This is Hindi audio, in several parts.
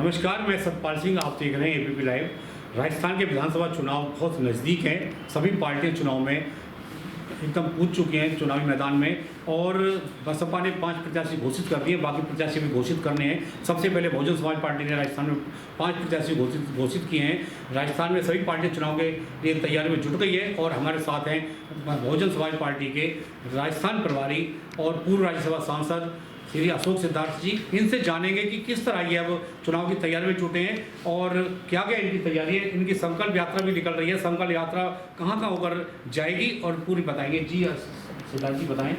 नमस्कार, मैं सतपाल सिंह। आप देख रहे हैं एबीपी लाइव। राजस्थान के विधानसभा चुनाव बहुत नज़दीक हैं। सभी पार्टियां चुनाव में एकदम कूद चुकी हैं चुनावी मैदान में, और बसपा ने 5 प्रत्याशी घोषित कर दिए, बाकी प्रत्याशी भी घोषित करने हैं। सबसे पहले बहुजन समाज पार्टी ने राजस्थान में 5 प्रत्याशी घोषित किए हैं। राजस्थान में सभी पार्टियां चुनाव के लिए तैयारी में जुट गई है, और हमारे साथ हैं बहुजन समाज पार्टी के राजस्थान प्रभारी और पूर्व राज्यसभा सांसद श्री अशोक सिद्धार्थ जी। इनसे जानेंगे कि किस तरह ये अब चुनाव की तैयारी में जुटे हैं और क्या क्या इनकी तैयारी है। इनकी संकल्प यात्रा भी निकल रही है। संकल्प यात्रा कहाँ कहाँ होकर जाएगी और पूरी बताएंगे। जी सिद्धार्थ जी बताएं।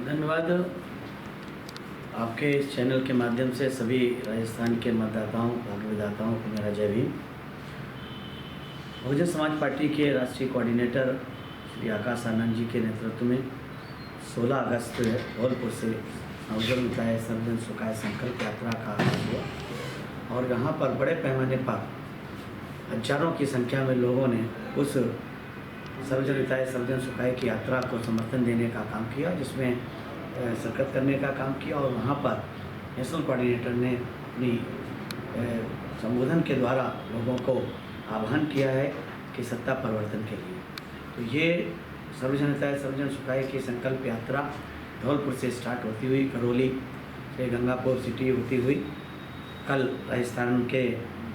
धन्यवाद। आपके इस चैनल के माध्यम से सभी राजस्थान के मतदाताओं भाग्यविधाताओं को मेरा जय भीम। बहुजन समाज पार्टी के राष्ट्रीय कोऑर्डिनेटर श्री आकाश आनंद जी के नेतृत्व में 16 अगस्त धौलपुर से बहुजन हिताय सर्वजन सुखाय संकल्प यात्रा का आगाज हुआ, और यहाँ पर बड़े पैमाने पर हजारों की संख्या में लोगों ने उस सर्वजन हिताय सर्वजन सुखाय की यात्रा को समर्थन देने का काम किया, जिसमें शिरकत करने का काम किया। और वहाँ पर नेशनल कोऑर्डिनेटर ने अपनी संबोधन के द्वारा लोगों को आह्वान किया है कि सत्ता परिवर्तन के लिए। तो ये सर्वजन हिताय सर्वजन सुखाय की संकल्प यात्रा धौलपुर से स्टार्ट होती हुई करौली से गंगापुर सिटी होती हुई कल राजस्थान के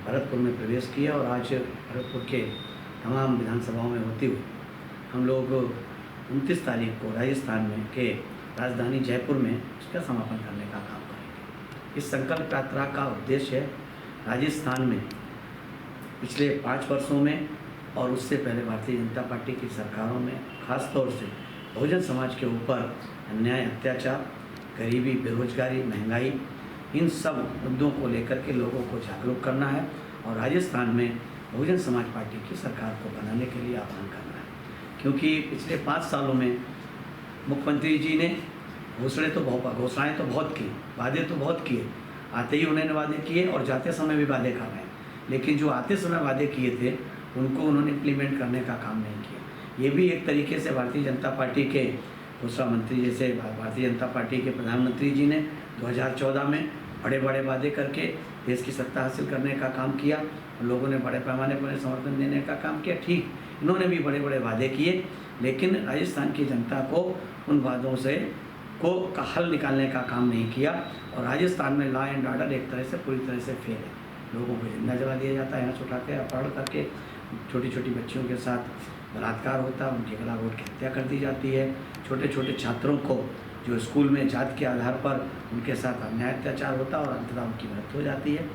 भरतपुर में प्रवेश किया, और आज भरतपुर के तमाम विधानसभाओं में होती हुई हम लोग 29 तारीख को राजस्थान में के राजधानी जयपुर में इसका समापन करने का काम करेंगे। इस संकल्प यात्रा का उद्देश्य है राजस्थान में पिछले 5 वर्षों में और उससे पहले भारतीय जनता पार्टी की सरकारों में खास तौर से बहुजन समाज के ऊपर अन्याय, अत्याचार, गरीबी, बेरोजगारी, महंगाई, इन सब मुद्दों को लेकर के लोगों को जागरूक करना है, और राजस्थान में बहुजन समाज पार्टी की सरकार को बनाने के लिए आह्वान करना है। क्योंकि पिछले 5 सालों में मुख्यमंत्री जी ने घोषणाएं तो बहुत की, वादे तो बहुत किए। आते ही उन्होंने वादे किए और जाते समय भी वादे कर रहे हैं, लेकिन जो आते समय वादे किए थे उनको उन्होंने इम्प्लीमेंट करने का काम नहीं किया। ये भी एक तरीके से भारतीय जनता पार्टी के दूसरा मंत्री, जैसे भारतीय जनता पार्टी के प्रधानमंत्री जी ने 2014 में बड़े बड़े वादे करके देश की सत्ता हासिल करने का काम किया, और लोगों ने बड़े पैमाने पर समर्थन देने का काम किया। ठीक, इन्होंने भी बड़े बड़े वादे किए, लेकिन राजस्थान की जनता को उन वादों से का हल निकालने का काम नहीं किया, और राजस्थान में लॉ एंड ऑर्डर एक तरह से पूरी तरह से फेल है। लोगों को जिंदा जला दिया जाता है, यहाँ से उठा के अपहरण करके छोटी छोटी बच्चियों के साथ बलात्कार होता है, उनके गला घोट की हत्या कर दी जाती है। छोटे छोटे छात्रों को जो स्कूल में जात के आधार पर उनके साथ अन्याय अत्याचार होता है और अंततः उनकी मृत्यु हो जाती है।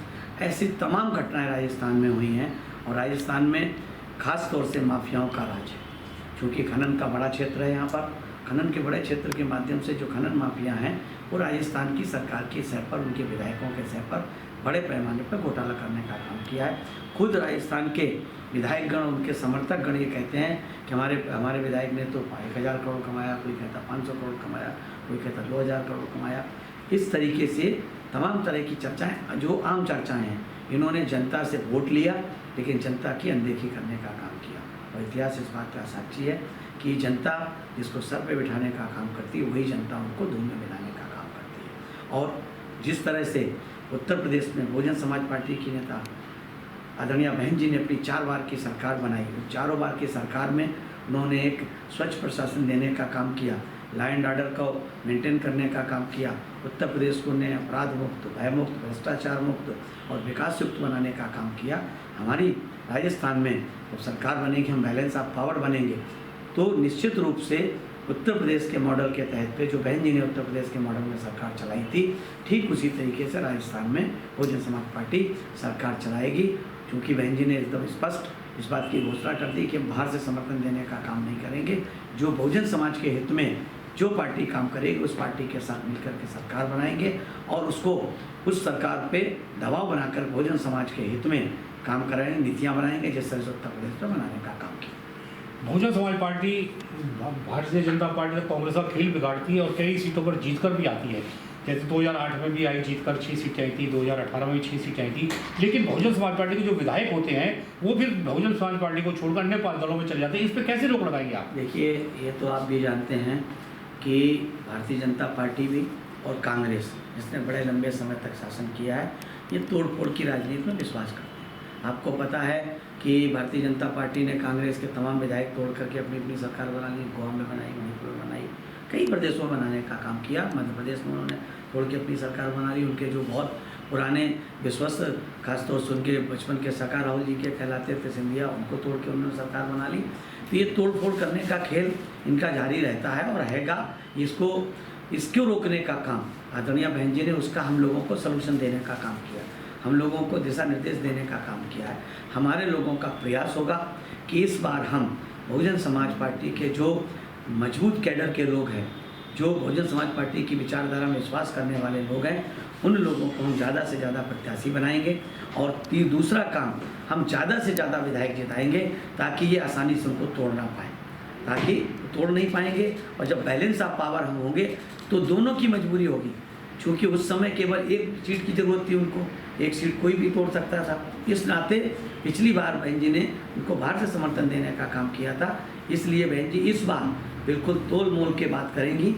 ऐसी तमाम घटनाएं राजस्थान में हुई हैं, और राजस्थान में खास तौर से माफियाओं का राज है। क्योंकि खनन का बड़ा क्षेत्र है, यहाँ पर खनन के बड़े क्षेत्र के माध्यम से जो खनन माफिया हैं वो राजस्थान की सरकार की सह पर, उनके विधायकों के सह पर बड़े पैमाने पर घोटाला करने का काम किया है। खुद राजस्थान के विधायकगण, उनके समर्थकगण ये कहते हैं कि हमारे विधायक ने तो 1000 करोड़ कमाया, कोई कहता 500 करोड़ कमाया, कोई कहता 2000 करोड़ कमाया। इस तरीके से तमाम तरह की चर्चाएं, जो आम चर्चाएं हैं, इन्होंने जनता से वोट लिया लेकिन जनता की अनदेखी करने का काम किया। और इतिहास इस बात का साक्षी है कि जनता जिसको सर पे बिठाने का काम करती है, वही जनता उनको धूम में मिलाने का काम करती है। और जिस तरह से उत्तर प्रदेश में बहुजन समाज पार्टी की नेता आदरणीय बहन जी ने अपनी 4 बार की सरकार बनाई, चारों बार की सरकार में उन्होंने एक स्वच्छ प्रशासन देने का काम किया, लॉ एंड ऑर्डर को मेंटेन करने का काम किया, उत्तर प्रदेश को ने अपराध मुक्त, भय मुक्त, भ्रष्टाचार मुक्त और विकास युक्त बनाने का काम किया। हमारी राजस्थान में जब सरकार बनेगी, हम बैलेंस ऑफ पावर बनेंगे, तो निश्चित रूप से उत्तर प्रदेश के मॉडल के तहत पे जो बहन जी ने उत्तर प्रदेश के मॉडल में सरकार चलाई थी, ठीक उसी तरीके से राजस्थान में बहुजन समाज पार्टी सरकार चलाएगी। क्योंकि बहन जी ने एकदम स्पष्ट इस बात की घोषणा कर दी कि हम बाहर से समर्थन देने का काम नहीं करेंगे। जो बहुजन समाज के हित में जो पार्टी काम करेगी, उस पार्टी के साथ मिलकर के सरकार बनाएंगे, और उसको उस सरकार पे दबाव बनाकर बहुजन समाज के हित में काम कराएंगे, नीतियाँ बनाएंगे, जिस तरह से उत्तर प्रदेश में बनाने का काम किया। बहुजन समाज पार्टी भारतीय जनता पार्टी से कांग्रेस का खेल बिगाड़ती है और कई सीटों पर जीतकर भी आती है। जैसे 2008 में भी आई, जीतकर 6 सीटें आई थी, 2018 में भी 6 सीटें आई थी। लेकिन बहुजन समाज पार्टी के जो विधायक होते हैं वो फिर बहुजन समाज पार्टी को छोड़कर अन्य दलों में चले जाते हैं। इस पर कैसे रोक लगाएंगे आप? देखिए, ये तो आप भी जानते हैं कि भारतीय जनता पार्टी भी और कांग्रेस, जिसने बड़े लंबे समय तक शासन किया है, ये तोड़ फोड़ की राजनीति में विश्वास करते हैं। आपको पता है कि भारतीय जनता पार्टी ने कांग्रेस के तमाम विधायक तोड़ करके अपनी अपनी सरकार बना ली, गोवा में बनाई, मणिपुर में बनाई, कई प्रदेशों में बनाने का काम किया। मध्य प्रदेश में उन्होंने तोड़ के अपनी सरकार बना ली। उनके जो बहुत पुराने विश्वस्त, खासतौर से उनके बचपन के सका राहुल जी के कहलाते थे सिंधिया, उनको तोड़ के उन्होंने सरकार बना ली। तो ये तोड़ फोड़ करने का खेल इनका जारी रहता है और रहेगा। इसको रोकने का काम आदरणीय बहन जी ने, उसका हम लोगों को सलूशन देने का काम किया, हम लोगों को दिशा निर्देश देने का काम किया है। हमारे लोगों का प्रयास होगा कि इस बार हम बहुजन समाज पार्टी के जो मजबूत कैडर के लोग हैं, जो बहुजन समाज पार्टी की विचारधारा में विश्वास करने वाले लोग हैं, उन लोगों को हम ज़्यादा से ज़्यादा प्रत्याशी बनाएंगे। और दूसरा काम, हम ज़्यादा से ज़्यादा विधायक जिताएंगे ताकि ये आसानी से उनको तोड़ ना पाएँ, ताकि तोड़ नहीं पाएंगे। और जब बैलेंस ऑफ पावर हम होंगे तो दोनों की मजबूरी होगी, क्योंकि उस समय केवल एक सीट की ज़रूरत थी उनको, एक सीट कोई भी तोड़ सकता था। इस नाते पिछली बार बहन जी ने उनको बाहर से समर्थन देने का काम किया था, इसलिए बहन जी इस बार बिल्कुल तोल मोल के बात करेंगी।